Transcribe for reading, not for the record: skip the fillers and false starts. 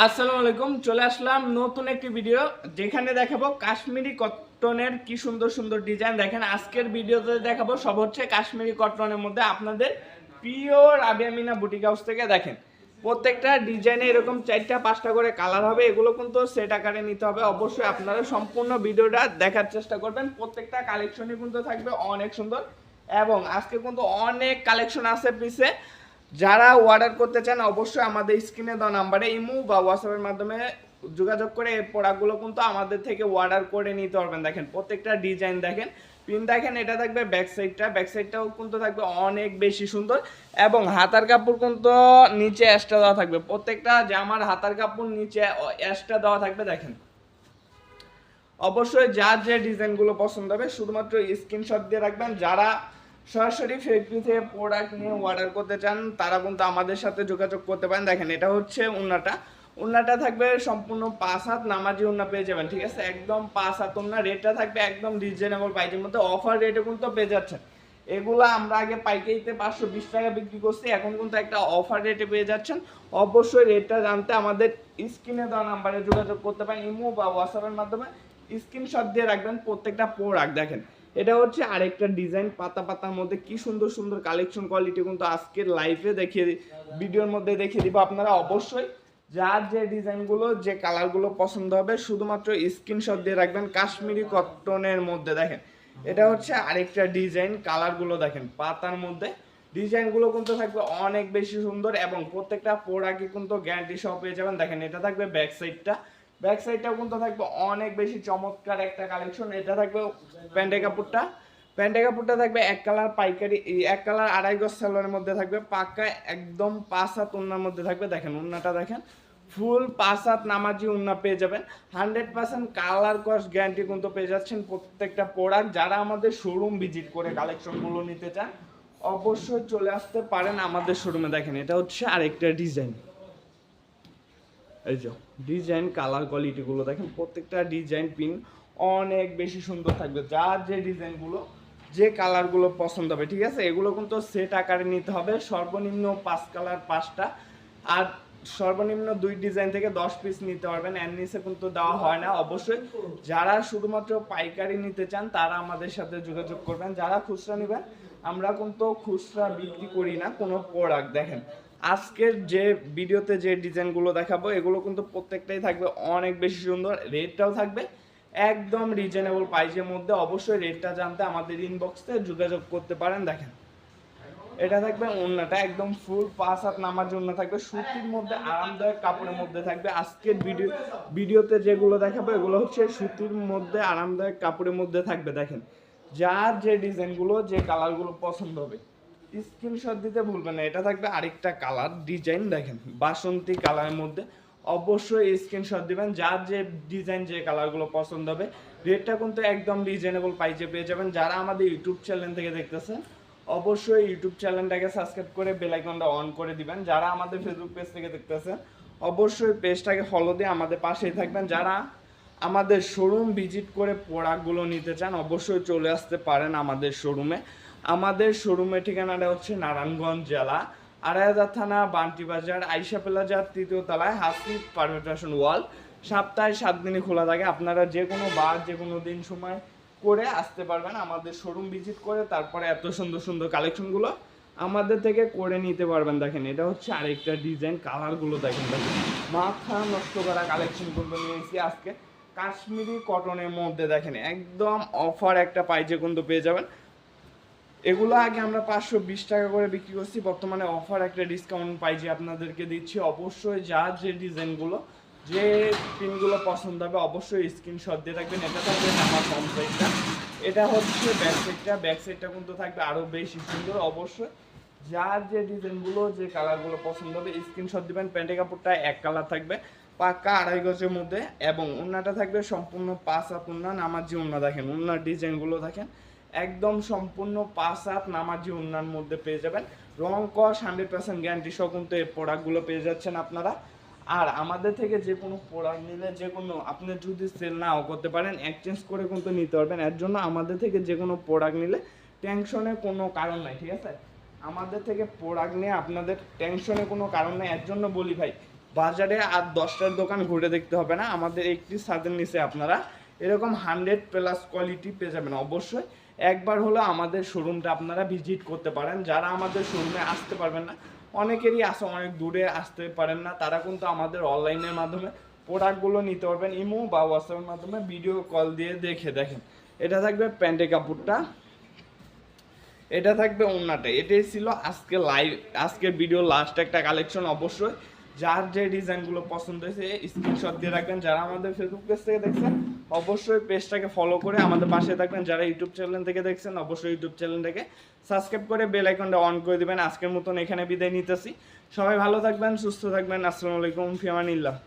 আসসালামু আলাইকুম, চলে আসলাম নতুন একটি ভিডিও যেখানে দেখাবো কাশ্মীরি কটনের কি সুন্দর সুন্দর ডিজাইন। দেখেন আজকের ভিডিওতে দেখাবো সব হচ্ছে কাশ্মীরি কটনের মধ্যে আপনাদের pure Rabia Mina boutique house থেকে। দেখেন প্রত্যেকটা ডিজাইনে এরকম 4টা 5টা করে কালার হবে, এগুলো কিন্তু সেট আকারে নিতে হবে। অবশ্যই আপনারা সম্পূর্ণ ভিডিওটা দেখার চেষ্টা করবেন। প্রত্যেকটা কালেকশনই কিন্তু থাকবে অনেক সুন্দর এবং আজকে কিন্তু অনেক কালেকশন আছে পিছে। যারা অর্ডার করতে চান অবশ্যই আমাদের স্ক্রিনে দেওয়া নাম্বারে ইমো বা হোয়াটসঅ্যাপের মাধ্যমে যোগাযোগ করে এই প্রোডাক্টগুলো কিন্তু আমাদের থেকে অর্ডার করে নিতে পারবেন। দেখেন প্রত্যেকটা ডিজাইন দেখেন, পিন দেখেন, এটা থাকবে ব্যাক সাইডটাও কিন্তু থাকবে অনেক বেশি সুন্দর এবং হাতার কাপড় কিন্তু নিচে এক্সট্রা দেওয়া থাকবে। প্রত্যেকটা জামার হাতার কাপড় নিচে এক্সট্রা দেওয়া থাকবে। দেখেন অবশ্যই যার যে ডিজাইনগুলো পছন্দ হবে শুধুমাত্র স্ক্রিনশট দিয়ে রাখবেন। যারা সরাসরি ফ্যাক্টরি থেকে প্রোডাক্ট নিয়ে অর্ডার করতে চান তারা কিন্তু আমাদের সাথে যোগাযোগ করতে পারেন। দেখেন এটা হচ্ছে উন্নাটা থাকবে সম্পূর্ণ 5 হাত নামাজি উন্না পেয়ে যাবেন, ঠিক আছে? একদম 5 হাত উন্না, রেটটা থাকবে একদম রিজনেবল প্রাইসের মধ্যে, অফার রেটে কিন্তু পেয়ে যাচ্ছেন। এগুলো আমরা আগে পাইকারিতে 520 টাকা বিক্রি করছি, এখন কিন্তু একটা অফার রেটে পেয়ে যাচ্ছেন। অবশ্যই রেটটা জানতে আমাদের স্ক্রিনে দেওয়া নাম্বারে যোগাযোগ করতে পারেন ইমো বা হোয়াটসঅ্যাপের মাধ্যমে। স্ক্রিনশট দিয়ে রাখবেন প্রত্যেকটা প্রোডাক্ট। দেখেন এটা হচ্ছে আরেকটা ডিজাইন, পাতা পাতার মধ্যে কি সুন্দর সুন্দর কালেকশন, কোয়ালিটি কিন্তু আজকের লাইভে দেখিয়ে ভিডিওর মধ্যে দেখিয়ে দিব। আপনারা অবশ্যই যার যে ডিজাইনগুলো যে কালারগুলো পছন্দ হবে শুধুমাত্র স্ক্রিনশট দিয়ে রাখবেন। কাশ্মীরি কটনের মধ্যে দেখেন এটা হচ্ছে আরেকটা ডিজাইন, কালারগুলো দেখেন পাতার মধ্যে, ডিজাইনগুলো কিন্তু থাকবে অনেক বেশি সুন্দর এবং প্রত্যেকটা প্রোডাক্টই কিন্তু গ্যারান্টি সহ পেয়ে যাবেন। দেখেন এটা থাকবে ব্যাক সাইডটাও কিন্তু থাকবে অনেক বেশি চমৎকার একটা কালেকশন। এটা থাকবে প্যান্টের কাপড়টা থাকবে এক কালার পাইকারি, এক কালার 2.5 গজ সেলোয়ারের মধ্যে থাকবে, পাক্কা একদম 5 হাত উন্নার মধ্যে থাকবে। দেখেন উন্নাটা দেখেন ফুল 5 হাত নামাজি উন্না পেয়ে যাবেন। 100% কালার কস্ট গ্যারান্টি কিন্তু পেয়ে যাচ্ছেন প্রত্যেকটা প্রোডাক্ট। যারা আমাদের শোরুম ভিজিট করে কালেকশনগুলো নিতে চান অবশ্যই চলে আসতে পারেন আমাদের শোরুমে। দেখেন এটা হচ্ছে আরেকটা ডিজাইন, এই যে ডিজাইন কালার কোয়ালিটিগুলো দেখেন, প্রত্যেকটা ডিজাইন পিন অনেক বেশি সুন্দর থাকবে। যার যে ডিজাইনগুলো যে কালারগুলো পছন্দ হবে, ঠিক আছে? এগুলো কিন্তু সেট আকারে নিতে হবে। সর্বনিম্ন 5 কালার 5টা, আর সর্বনিম্ন 2 ডিজাইন থেকে 10 পিস নিতে পারবেন, এর নিচে কিন্তু দেওয়া হয় না। অবশ্যই যারা শুধুমাত্র পাইকারি নিতে চান তারা আমাদের সাথে যোগাযোগ করবেন। যারা খুচরা নেবেন আমরা কিন্তু খুচরা বিক্রি করি না কোনো প্রোডাক্ট। দেখেন আজকের যে ভিডিওতে যে ডিজাইনগুলো দেখাবো এগুলো কিন্তু প্রত্যেকটাই থাকবে অনেক বেশি সুন্দর, রেটটাও থাকবে একদম রিজনেবল প্রাইসের মধ্যে। অবশ্যই রেটটা জানতে আমাদের ইনবক্সে যোগাযোগ করতে পারেন। দেখেন এটা থাকবে ওড়নাটা একদম ফুল 5 হাত নামার জন্য থাকবে, সুতির মধ্যে আরামদায়ক কাপড়ের মধ্যে থাকবে। আজকের ভিডিওতে যেগুলো দেখাবো এগুলো হচ্ছে সুতির মধ্যে আরামদায়ক কাপড়ের মধ্যে থাকবে। দেখেন যার যে ডিজাইনগুলো যে কালারগুলো পছন্দ হবে স্ক্রিনশট দিতে ভুলবেন না। এটা থাকবে আরেকটা কালার ডিজাইন, দেখেন বাসন্তী কালারের মধ্যে, অবশ্যই স্ক্রিনশট দিবেন। যার যে ডিজাইন যে কালারগুলো পছন্দ হবে, রেটটা কিন্তু একদম রিজনেবল প্রাইসে পেয়ে যাবেন। যারা আমাদের ইউটিউব চ্যানেল থেকে দেখতেছেন অবশ্যই ইউটিউব চ্যানেলটাকে সাবস্ক্রাইব করে বেল আইকনটা অন করে দিবেন। যারা আমাদের ফেসবুক পেজ থেকে দেখতেছেন অবশ্যই পেজটাকে ফলো দিয়ে আমাদের পাশেই থাকবেন। যারা আমাদের শোরুম ভিজিট করে প্রোডাক্টগুলো নিতে চান অবশ্যই চলে আসতে পারেন আমাদের শোরুমে। আমাদের শোরুমের ঠিকানাটা হচ্ছে নারায়ণগঞ্জ জেলা, 2.5 থানা, বান্টি বাজার, আইসা প্লাজার 3য় তলায়, হাসিব পারফেকশন ওয়াল। সপ্তাহে 7 দিনই খোলা থাকে। আপনারা যে কোনো বার যে কোনো দিন সময় করে আসতে পারবেন আমাদের শোরুম ভিজিট করে, তারপরে এত সুন্দর সুন্দর কালেকশনগুলো আমাদের থেকে করে নিতে পারবেন। দেখেন এটা হচ্ছে আরেকটা ডিজাইন, কালারগুলো দেখেন, দেখেন মাথা নষ্ট করা কালেকশন কিন্তু নিয়েছি আজকে কাশ্মীরি কটনের মধ্যে। দেখেন একদম অফার একটা প্রাইজে কিন্তু পেয়ে যাবেন। এগুলো আগে আমরা 520 টাকা করে বিক্রি করছি, বর্তমানে অফার একটা ডিসকাউন্ট প্রাইজে আপনাদেরকে দিচ্ছি। অবশ্যই যার যে ডিজাইনগুলো যে পিনগুলো পছন্দ হবে অবশ্যই স্ক্রিনশট দিয়ে রাখবেন। এটা থাকবে আমার ফ্রন্ট সাইডটা, এটা হচ্ছে ব্যাক সাইডটা কিন্তু থাকবে আরও বেশি সুন্দর। অবশ্যই যার যে ডিজাইনগুলো যে কালারগুলো পছন্দ হবে স্ক্রিনশট দিবেন। প্যান্টের কাপড়টা এক কালার থাকবে, পাক্কা 2.5 গজের মধ্যে এবং ওড়নাটা থাকবে সম্পূর্ণ 5 হাত ওড়না নামাজি ওড়না। দেখেন ওড়নার ডিজাইনগুলো দেখেন একদম সম্পূর্ণ 5 হাত নামাজি ওড়নার মধ্যে পেয়ে যাবেন। রং কস 100% গ্যারান্টি সহ কিন্তু এই প্রোডাক্টগুলো পেয়ে যাচ্ছেন আপনারা। আর আমাদের থেকে যে কোনো প্রোডাক্ট নিলে যে কোনো আপনি যদি সেল নাও করতে পারেন এক্সচেঞ্জ করে কিন্তু নিতে পারবেন। এর জন্য আমাদের থেকে যে কোনো প্রোডাক্ট নিলে টেনশনের কোনো কারণ নাই, ঠিক আছে? আমাদের থেকে প্রোডাক্ট নিয়ে আপনাদের টেনশনের কোনো কারণ নেই। এর জন্য বলি ভাই বাজারে আর 10টার দোকান ঘুরে দেখতে হবে না, আমাদের একটি ছাদের নিচে আপনারা এরকম 100+ কোয়ালিটি পেয়ে যাবেন। অবশ্যই একবার হলো আমাদের শোরুমটা আপনারা ভিজিট করতে পারেন। যারা আমাদের শোরুমে আসতে পারবেন না, অনেকেরই আছে অনেক দূরে আসতে পারেন না, তারা কিন্তু আমাদের অনলাইনের মাধ্যমে প্রোডাক্টগুলো নিতে পারবেন। ইমো বা হোয়াটসঅ্যাপের মাধ্যমে ভিডিও কল দিয়ে দেখে দেখেন। এটা থাকবে প্যান্টের কাপড়টা, এটা থাকবে ওড়নাটা। এটাই ছিল আজকের ভিডিও লাস্ট একটা কালেকশন। অবশ্যই যার যে ডিজাইনগুলো পছন্দ হয়েছে স্ক্রিনশট দিয়ে রাখবেন। যারা আমাদের ফেসবুক পেজ থেকে দেখছেন অবশ্যই পেজটাকে ফলো করে আমাদের পাশে থাকবেন। যারা ইউটিউব চ্যানেল থেকে দেখছেন অবশ্যই ইউটিউব চ্যানেলটাকে সাবস্ক্রাইব করে বেল আইকনটা অন করে দিবেন। আজকের মতন এখানে বিদায় নিতেছি। সবাই ভালো থাকবেন, সুস্থ থাকবেন। আসসালামু আলাইকুম, ফি আমানিল্লাহ।